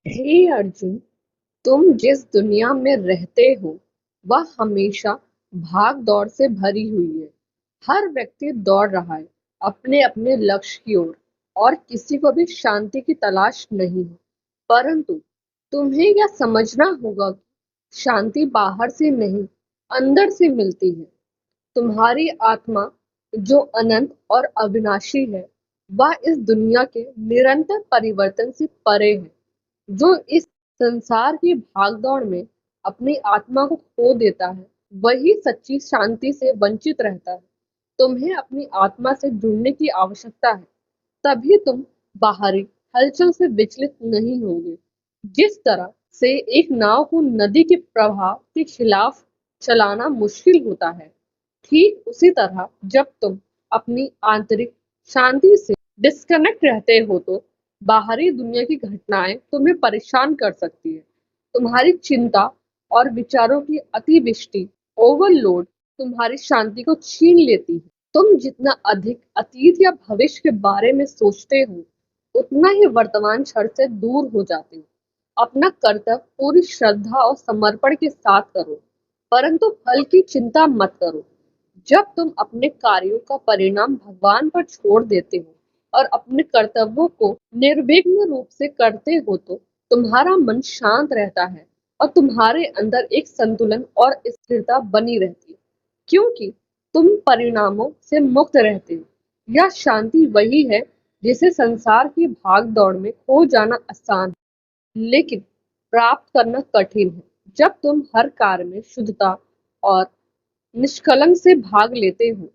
हे अर्जुन, तुम जिस दुनिया में रहते हो वह हमेशा भाग दौड़ से भरी हुई है। हर व्यक्ति दौड़ रहा है अपने अपने लक्ष्य की ओर और किसी को भी शांति की तलाश नहीं है। परंतु तुम्हें यह समझना होगा कि शांति बाहर से नहीं, अंदर से मिलती है। तुम्हारी आत्मा जो अनंत और अविनाशी है, वह इस दुनिया के निरंतर परिवर्तन से परे है। जो इस संसार की भागदौड़ में अपनी आत्मा को खो देता है, वही सच्ची शांति से वंचित रहता है। तुम्हें अपनी आत्मा से जुड़ने की आवश्यकता है, तभी तुम बाहरी हलचल से विचलित नहीं होगे। जिस तरह से एक नाव को नदी के प्रवाह के खिलाफ चलाना मुश्किल होता है, ठीक उसी तरह जब तुम अपनी आंतरिक शांति से डिस्कनेक्ट रहते हो तो बाहरी दुनिया की घटनाएं तुम्हें परेशान कर सकती है। तुम्हारी चिंता और विचारों की अतिवृष्टि, ओवरलोड, तुम्हारी शांति को छीन लेती है। तुम जितना अधिक अतीत या भविष्य के बारे में सोचते हो, उतना ही वर्तमान क्षण से दूर हो जाते हो। अपना कर्तव्य पूरी श्रद्धा और समर्पण के साथ करो, परंतु फल की चिंता मत करो। जब तुम अपने कार्यों का परिणाम भगवान पर छोड़ देते हो और अपने कर्तव्यों को निर्विघ्न रूप से करते हो तो तुम्हारा मन शांत रहता है और तुम्हारे अंदर एक संतुलन और स्थिरता बनी रहती है, क्योंकि तुम परिणामों से मुक्त रहते हो। यह शांति वही है जिसे संसार की भाग दौड़ में खो जाना आसान है, लेकिन प्राप्त करना कठिन है। जब तुम हर कार्य में शुद्धता और निष्कलंक से भाग लेते हो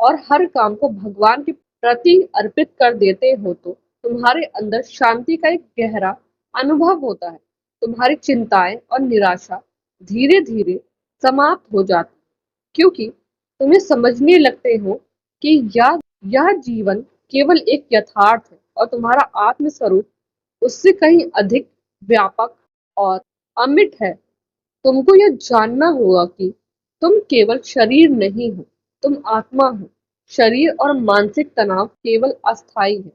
और हर काम को भगवान के प्रति अर्पित कर देते हो तो तुम्हारे अंदर शांति का एक गहरा अनुभव होता है। तुम्हारी चिंताएं और निराशा धीरे धीरे समाप्त हो जाती, क्योंकि तुम्हें समझने लगते हो कि यह जीवन केवल एक यथार्थ है और तुम्हारा आत्म स्वरूप उससे कहीं अधिक व्यापक और अमिट है। तुमको यह जानना होगा कि तुम केवल शरीर नहीं हो, तुम आत्मा हो। शरीर और मानसिक तनाव केवल अस्थायी है।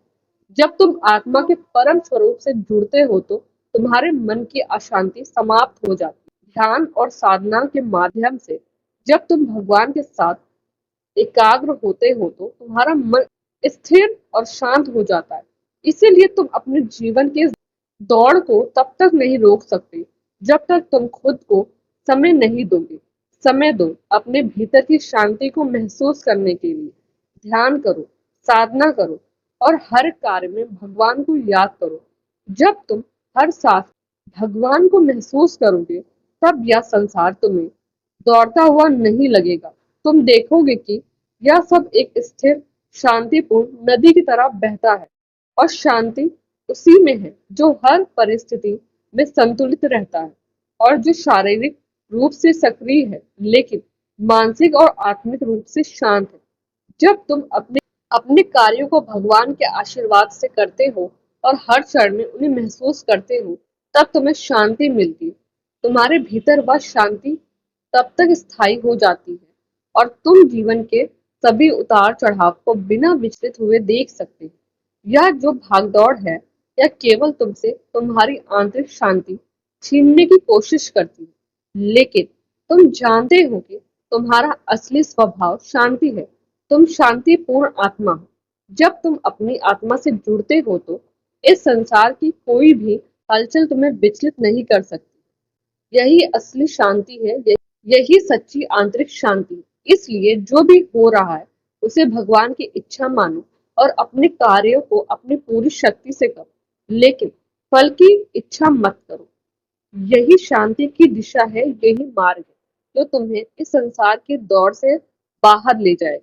जब तुम आत्मा के परम स्वरूप से जुड़ते हो तो तुम्हारे मन की अशांति समाप्त हो जाती है। ध्यान और साधना के माध्यम से जब तुम भगवान के साथ एकाग्र होते हो तो तुम्हारा मन स्थिर और शांत हो जाता है। इसीलिए तुम अपने जीवन के दौड़ को तब तक नहीं रोक सकते जब तक तुम खुद को समय नहीं दोगे। समय दो अपने भीतर की शांति को महसूस करने के लिए। ध्यान करो, साधना करो और हर कार्य में भगवान को याद करो। जब तुम हर सांस भगवान को महसूस करोगे, तब यह संसार तुम्हें दौड़ता हुआ नहीं लगेगा। तुम देखोगे कि यह सब एक स्थिर, शांतिपूर्ण नदी की तरह बहता है और शांति उसी में है जो हर परिस्थिति में संतुलित रहता है और जो शारीरिक रूप से सक्रिय है लेकिन मानसिक और आत्मिक रूप से शांत है। जब तुम अपने अपने कार्यों को भगवान के आशीर्वाद से करते हो और हर क्षण में उन्हें महसूस करते हो, तब तुम्हें शांति मिलती है। तुम्हारे भीतर वह शांति तब तक स्थायी हो जाती है और तुम जीवन के सभी उतार चढ़ाव को बिना विचलित हुए देख सकते हो। यह जो भागदौड़ है, यह केवल तुमसे तुम्हारी आंतरिक शांति छीनने की कोशिश करती है, लेकिन तुम जानते हो कि तुम्हारा असली स्वभाव शांति है। तुम शांतिपूर्ण आत्मा हो। जब तुम अपनी आत्मा से जुड़ते हो तो इस संसार की कोई भी हलचल तुम्हें विचलित नहीं कर सकती। यही असली शांति है, यही सच्ची आंतरिक शांति है। इसलिए जो भी हो रहा है उसे भगवान की इच्छा मानो और अपने कार्यों को अपनी पूरी शक्ति से करो, लेकिन फल की इच्छा मत करो। यही शांति की दिशा है, यही मार्ग है जो तुम्हें इस संसार की दौड़ से बाहर ले जाएगा।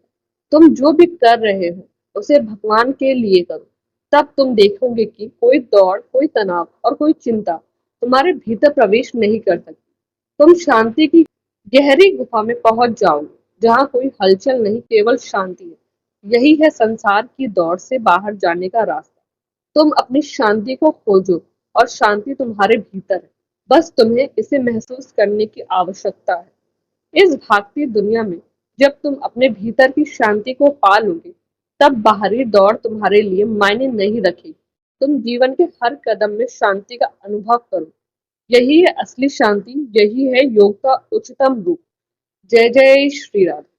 तुम जो भी कर रहे हो उसे भगवान के लिए करो, तब तुम देखोगे कि कोई दौड़, कोई तनाव और कोई चिंता तुम्हारे भीतर प्रवेश नहीं कर सकती। तुम शांति की गहरी गुफा में पहुंच जाओगे, जहां कोई हलचल नहीं, केवल शांति है। यही है संसार की दौड़ से बाहर जाने का रास्ता। तुम अपनी शांति को खोजो और शांति तुम्हारे भीतर है। बस तुम्हें इसे महसूस करने की आवश्यकता है। इस भागती दुनिया में जब तुम अपने भीतर की शांति को पा लोगे, तब बाहरी दौड़ तुम्हारे लिए मायने नहीं रखेगी। तुम जीवन के हर कदम में शांति का अनुभव करो। यही है असली शांति, यही है योग का उच्चतम रूप। जय जय श्री राधे।